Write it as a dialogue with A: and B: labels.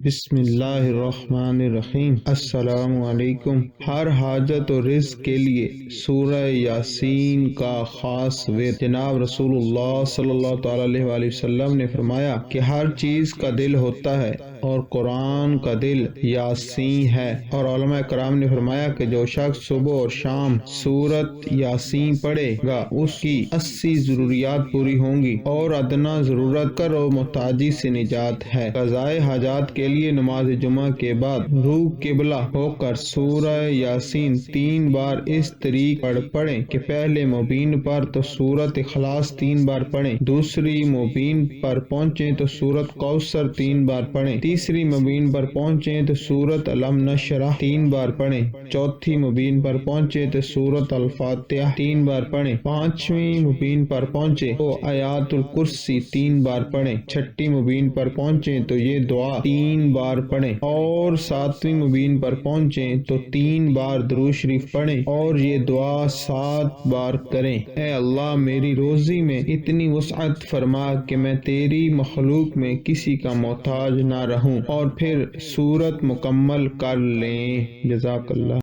A: بسم اللہ الرحمن الرحیم۔ السلام علیکم۔ ہر حاجت و رزق کے لیے سورہ یاسین کا خاص ورد۔ جناب رسول اللہ صلی اللہ تعالی علیہ وآلہ وسلم نے فرمایا کہ ہر چیز کا دل ہوتا ہے اور قرآن کا دل یاسین ہے، اور علماء کرام نے فرمایا کہ جو شخص صبح اور شام سورت یاسین پڑھے گا اس کی 80 ضروریات پوری ہوں گی اور ادنا ضرورت کر و محتاجی سے نجات ہے۔ قضائے حاجات کے لیے نماز جمعہ کے بعد روح قبلہ ہو کر سورہ یاسین 3 بار اس طریق پڑھیں کہ پہلے مبین پر تو سورت اخلاص 3 بار پڑھیں، دوسری مبین پر پہنچیں تو سورت کوثر 3 بار پڑھیں، تیسری مبین پر پہنچیں تو سورت علم نشرح 3 بار پڑھیں، چوتھی مبین پر پہنچیں تو سورت الفاتحہ 3 بار پڑھیں، پانچویں مبین پر پہنچیں تو آیات الکرسی 3 بار پڑھیں، چھٹی مبین پر پہنچیں تو یہ دعا 3 بار پڑھیں، اور ساتویں مبین پر پہنچیں تو 3 بار درود شریف پڑھیں اور یہ دعا 7 بار کریں۔ اے اللہ، میری روزی میں اتنی وسعت فرما کہ میں تیری مخلوق میں کسی کا محتاج نہ رہوں، اور پھر سورت مکمل کر لیں۔ جزاک اللہ۔